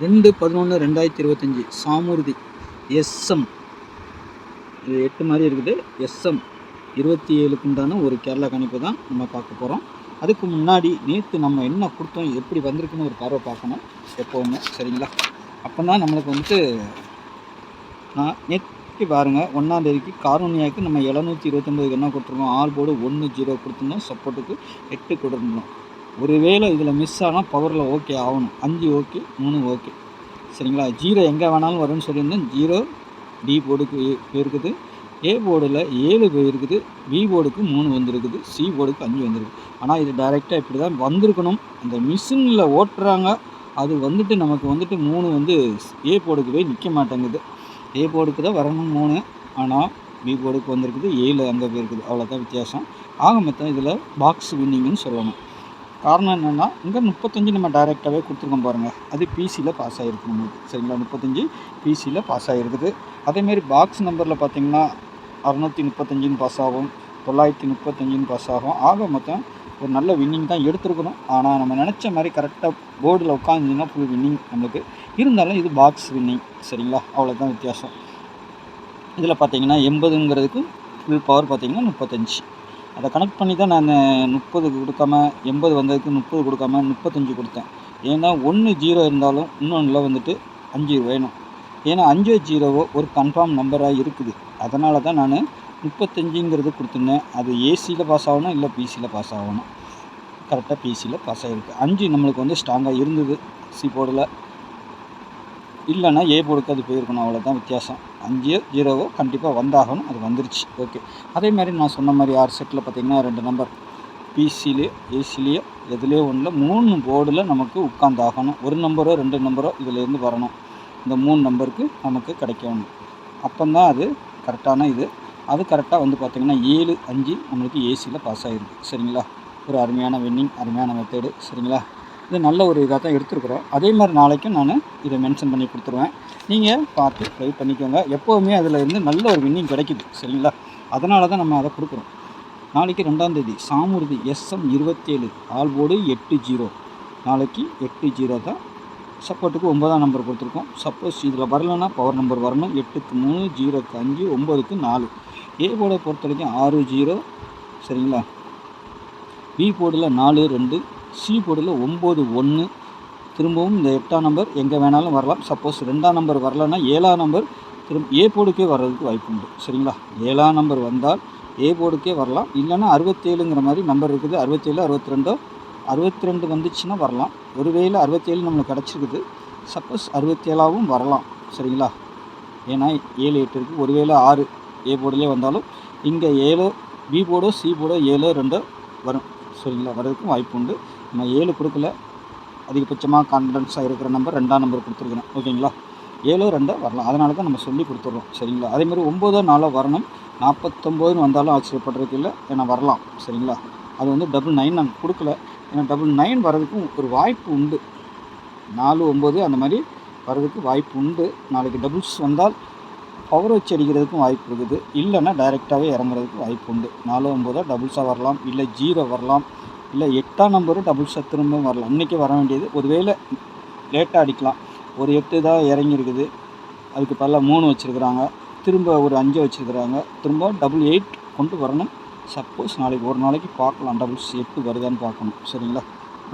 2/11/2025 சாமூர்த்தி SM. இது 8 மாதிரி இருக்குது. எஸ்எம் 27க்கு உண்டான ஒரு கேரளா கணிப்பு தான் நம்ம பார்க்க போகிறோம். அதுக்கு முன்னாடி நேற்று நம்ம என்ன கொடுத்தோம், எப்படி வந்திருக்குன்னு ஒரு பார்வை பார்க்கணும் எப்போவுமே, சரிங்களா? அப்போ தான் நம்மளுக்கு வந்துட்டு நான் நேற்று பாருங்கள், 1ஆம் தேதிக்கு காரூனியாவுக்கு நம்ம 729 என்ன கொடுத்துருக்கோம், ஆல் போர்டு 1-0 கொடுத்துருந்தோம், சப்போர்ட்டுக்கு 8 கொடுத்துருந்தோம். ஒருவேளை இதில் மிஸ் ஆனால் பவரில் ஓகே ஆகணும். 5 ஓகே, 3 ஓகே, சரிங்களா? 0 எங்கே வேணாலும் வரும்னு சொல்லியிருந்தேன். 0 டி போர்டுக்கு போயிருக்குது, ஏ போர்டில் 7 போயிருக்குது, பி போர்டுக்கு 3 வந்திருக்குது, சி போர்டுக்கு 5 வந்திருக்கு. ஆனால் இது டைரெக்டாக இப்படி தான் வந்திருக்கணும். அந்த மிஷினில் ஓட்டுறாங்க, அது வந்துட்டு நமக்கு வந்துட்டு 3 வந்து ஏ போர்டுக்கு போய் நிற்க மாட்டேங்குது. ஏ போர்டுக்கு தான் வரணும் 3, ஆனால் பி போர்டுக்கு வந்திருக்குது, 7 அங்கே போயிருக்குது. அவ்வளோதான் வித்தியாசம். ஆக மொத்தம் இதில் பாக்ஸ் வின்னிங்குன்னு சொல்லணும். காரணம் என்னென்னா, இங்கே 35 நம்ம டைரெக்டாகவே கொடுத்துருக்கோம் பாருங்கள், அது பிசியில் பாஸ் ஆகிருக்கு நம்மளுக்கு, சரிங்களா? 35 பிசியில் பாஸ் ஆகிருக்குது. அதேமாரி பாக்ஸ் நம்பரில் பார்த்திங்கன்னா 635 பாஸ் ஆகும், 935 பாஸ் ஆகும். ஆக மொத்தம் ஒரு நல்ல வின்னிங் தான் எடுத்துருக்கணும். ஆனால் நம்ம நினச்ச மாதிரி கரெக்டாக போர்டில் உட்காந்துன்னா ஃபுல் வின்னிங் நம்மளுக்கு. இருந்தாலும் இது பாக்ஸ் வின்னிங், சரிங்களா? அவ்வளோதான் வித்தியாசம். இதில் பார்த்திங்கன்னா 80ங்கிறதுக்கு ஃபுல் பவர் பார்த்திங்கன்னா 35. அதை கனெக்ட் பண்ணி தான் நான் 30 கொடுக்காம 80 வந்ததுக்கு 30 கொடுக்காம 35 கொடுத்தேன். ஏன்னா 1-0 இருந்தாலும் இன்னொன்றில் வந்துட்டு 5 வேணும். ஏன்னா 5-0 ஒரு கன்ஃபார்ம் நம்பராக இருக்குது. அதனால தான் நான் 35ங்கிறது கொடுத்துருந்தேன். அது ஏசியில் பாஸ் ஆகணும், இல்லை பிசியில் பாஸ் ஆகணும். கரெக்டாக பிசியில் பாஸ் ஆகிருக்கு. 5 நம்மளுக்கு வந்து ஸ்ட்ராங்காக இருந்தது சி போர்டில், இல்லைன்னா ஏ போர்டுக்கு அது போயிருக்கணும். அவ்வளோதான் வித்தியாசம். 5-0 கண்டிப்பாக வந்தாகணும், அது வந்துருச்சு. ஓகே. அதே மாதிரி நான் சொன்ன மாதிரி 6 செட்டில் பார்த்திங்கன்னா 2 நம்பர் பிசிலே ஏசிலேயே எதுலேயோ ஒன்றில் 3 போர்டில் நமக்கு உட்காந்தாகணும். 1 நம்பரோ 2 நம்பரோ இதிலேருந்து வரணும். இந்த 3 நம்பருக்கு நமக்கு கிடைக்கணும். அப்போந்தான் அது கரெக்டான இது. அது கரெக்டாக வந்து பார்த்திங்கன்னா 7-5 நம்மளுக்கு ஏசியில் பாஸ் ஆகிருக்கு, சரிங்களா? ஒரு அருமையான வின்னிங், அருமையான மெத்தேடு, சரிங்களா? இது நல்ல ஒரு இதாக தான் எடுத்துருக்குறோம். அதே மாதிரி நாளைக்கும் நான் இதை மென்ஷன் பண்ணி கொடுத்துருவேன். நீங்கள் பார்த்து ட்ரை பண்ணிக்கோங்க. எப்போவுமே அதில் இருந்து நல்ல ஒரு வின்னிங் கிடைக்குது, சரிங்களா? அதனால தான் நம்ம அதை கொடுக்குறோம். நாளைக்கு 2ஆம் தேதி சாமூர்த்தி எஸ்எம் 27 ஆல் போர்டு 8-0. நாளைக்கு 8-0 தான். சப்போர்ட்டுக்கு 9ஆம் நம்பர் கொடுத்துருக்கோம். சப்போஸ் இதில் வரலன்னா பவர் நம்பர் வரணும். 8க்கு 3, 0க்கு 5, 9க்கு 4. ஏ போர்டை பொறுத்த வரைக்கும் 6-0, சரிங்களா? பி போர்டில் 4-2, சி போர்டில் 9-1. திரும்பவும் இந்த 8ஆம் நம்பர் எங்கே வேணாலும் வரலாம். சப்போஸ் 2ஆம் நம்பர் வரலன்னா 7ஆம் நம்பர் ஏ போர்டுக்கே வர்றதுக்கு வாய்ப்பு உண்டு, சரிங்களா? 7ஆம் நம்பர் வந்தால் ஏ போர்டுக்கே வரலாம். இல்லைன்னா 67ங்கிற மாதிரி நம்பர் இருக்குது. 67, 62, 62 வந்துச்சுன்னா வரலாம். ஒருவேளை 67 நம்மளுக்கு கிடச்சிருக்குது. சப்போஸ் 67ஆகவும் வரலாம், சரிங்களா? ஏன்னா 7, 8 இருக்குது. ஒருவேளை 6 ஏ போர்டிலே வந்தாலும் இங்கே 7 பி போர்டோ சி போர்டோ 7-2 வரும், சரிங்களா? வர்றதுக்கும் வாய்ப்பு உண்டு. நம்ம 7 கொடுக்கல, அதிகபட்சமாக கான்ஃபிடன்ஸாக இருக்கிற நம்பர் 2ஆம் நம்பர் கொடுத்துருக்குறேன், ஓகேங்களா? 7-2 வரலாம். அதனால தான் நம்ம சொல்லி கொடுத்துட்றோம், சரிங்களா? அதேமாதிரி 9-4 வரணும். 49ன்னு வந்தாலும் ஆச்சரியப்படுறதுக்கு இல்லை, ஏன்னா வரலாம், சரிங்களா? அது வந்து 99 நான் கொடுக்கல. ஏன்னா 99 வர்றதுக்கும் ஒரு வாய்ப்பு உண்டு. 4-9 அந்த மாதிரி வர்றதுக்கு வாய்ப்பு உண்டு. நாளைக்கு டபுள்ஸ் வந்தால் பவர் வச்சு அடிக்கிறதுக்கும் வாய்ப்பு இருக்குது. இல்லைன்னா டைரெக்டாகவே இறங்குறதுக்கு வாய்ப்பு உண்டு. 4-9 டபுள்ஸாக வரலாம், இல்லை 0 வரலாம், இல்லை 8ஆம் நம்பரும் டபுள்ஸாக திரும்பவும் வரலாம். இன்றைக்கி வர வேண்டியது ஒருவேளை லேட்டாக அடிக்கலாம். ஒரு 8 தான் இறங்கியிருக்குது, அதுக்கு பதிலாக 3 வச்சுருக்குறாங்க, திரும்ப ஒரு 5 வச்சுருக்குறாங்க, திரும்ப 88 கொண்டு வரணும். சப்போஸ் நாளைக்கு ஒரு நாளைக்கு பார்க்கலாம், டபுள்ஸ் 8 வருதான்னு பார்க்கணும், சரிங்களா?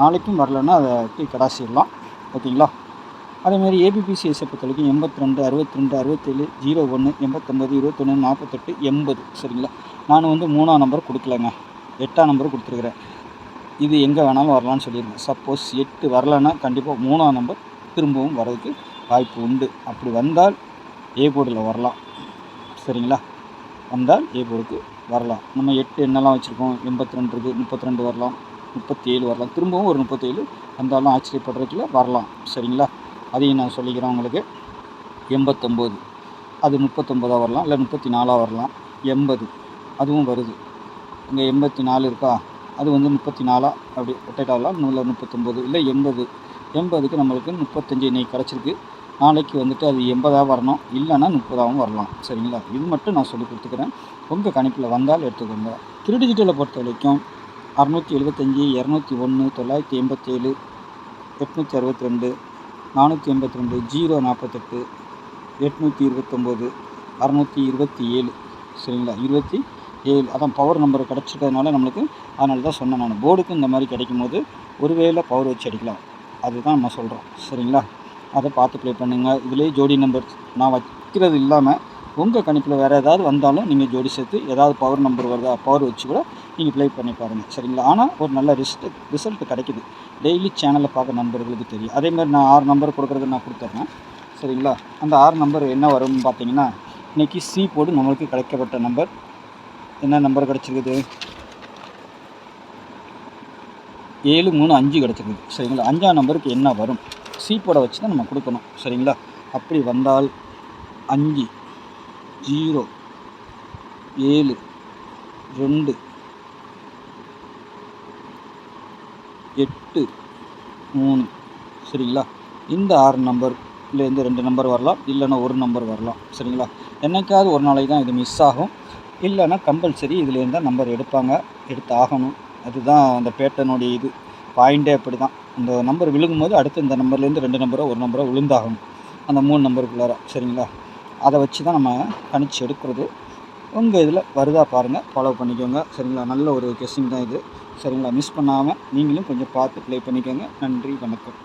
நாளைக்கும் வரலன்னா அதை போய் கடாசிடலாம், ஓகேங்களா? அதேமாதிரி ஏபிபிசிஎஸ்ஸை பொறுத்த வரைக்கும் 82, 62, 67, 01, 89, 21, 48, 80, சரிங்களா? நான் வந்து 3ஆம் நம்பர் கொடுக்கலங்க, 8ஆம் நம்பர் கொடுத்துருக்குறேன். இது எங்கே வேணாலும் வரலான்னு சொல்லியிருக்கேன். சப்போஸ் 8 வரலைன்னா கண்டிப்பாக 3ஆம் நம்பர் திரும்பவும் வர்றதுக்கு வாய்ப்பு உண்டு. அப்படி வந்தால் ஏ போர்டில் வரலாம், சரிங்களா? வந்தால் ஏ போர்டுக்கு வரலாம். நம்ம 8 என்னெல்லாம் வச்சுருக்கோம், 82 இருக்குது, 32 வரலாம், 37 வரலாம், திரும்பவும் ஒரு 37 வந்தாலும் ஆச்சரியப்படுறதுக்குள்ள வரலாம், சரிங்களா? அதையும் நான் சொல்லிக்கிறேன் உங்களுக்கு. 89 அது 39ஆக வரலாம், இல்லை 34ஆக வரலாம். 80 அதுவும் வருது. இங்கே 84 இருக்கா, அது வந்து 34 அப்படி ரொட்டேட் ஆகலாம். 39 இல்லை 80. 80க்கு நம்மளுக்கு 35 இன்றைக்கி கிடச்சிருக்கு. நாளைக்கு வந்துட்டு அது 80ஆக வரணும், இல்லைன்னா 30ஆகவும் வரலாம், சரிங்களா? இது மட்டும் நான் சொல்லி கொடுத்துக்கிறேன். உங்கள் கணிப்பில் வந்தால் எடுத்துக்கோங்க. 3 டிஜிட்டலை பொறுத்த வரைக்கும் 675, 201, 987, 862, 482 048 829 627 சரிங்களா 27 அதான் பவர் நம்பர் கிடச்சிருக்கிறதுனால நம்மளுக்கு அதனால தான் சொன்னேன் நான். போர்டுக்கு இந்த மாதிரி கிடைக்கும் போது ஒருவேளை பவர் வச்சு அடிக்கலாம், அதுதான் நம்ம சொல்கிறோம் சரிங்களா. அதை பார்த்து ப்ளே பண்ணுங்கள். இதிலே ஜோடி நம்பர் நான் வைக்கிறது இல்லாமல் உங்கள் கணிப்பில் வேறு ஏதாவது வந்தாலும் நீங்கள் ஜோடி சேர்த்து ஏதாவது பவர் நம்பர் வருதா பவர் வச்சு கூட நீங்கள் ப்ளே பண்ணி பாருங்கள் சரிங்களா. ஆனால் ஒரு நல்ல ரிசல்ட் கிடைக்குது. டெய்லி சேனலில் பார்க்க நண்பர்களுக்கு தெரியும். அதேமாதிரி நான் 6 நம்பர் கொடுக்குறது நான் கொடுத்துட்றேன் சரிங்களா. அந்த 6 நம்பர் என்ன வரும்னு பார்த்தீங்கன்னா, இன்றைக்கி சி போர்டு நம்மளுக்கு கிடைக்கப்பட்ட நம்பர் என்ன நம்பர் கிடச்சிருக்குது, 735 கிடச்சிருக்குது சரிங்களா. 5ஆம் நம்பருக்கு என்ன வரும் சி போர்டை வச்சு தான் நம்ம கொடுக்கணும் சரிங்களா. அப்படி வந்தால் 5 0 7 2 8 3 சரிங்களா. இந்த 6 நம்பர்லேருந்து 2 நம்பர் வரலாம், இல்லைன்னா ஒரு நம்பர் வரலாம் சரிங்களா. என்னைக்காவது ஒரு நாளைக்கு தான் இது மிஸ் ஆகும், இல்லைன்னா கம்பல்சரி இதுலேருந்து தான் நம்பர் எடுத்து ஆகணும். அதுதான் அந்த பேட்டர்னுடைய இது பாயிண்டே அப்படி தான். இந்த நம்பர் விழுகும்போது அடுத்து இந்த நம்பர்லேருந்து 2 நம்பரோ ஒரு நம்பரோ விழுந்தாகணும், அந்த 3 நம்பருக்குள்ளார சரிங்களா. அதை வச்சு தான் நம்ம கணிச்சு எடுக்கிறது. உங்கள் இதில் வருதா பாருங்கள், ஃபாலோ பண்ணிக்கோங்க சரிங்களா. நல்ல ஒரு கெஸ்ஸிங் தான் இது சரிங்களா. மிஸ் பண்ணாமல் நீங்களும் கொஞ்சம் பார்த்து ப்ளே பண்ணிக்கோங்க. நன்றி, வணக்கம்.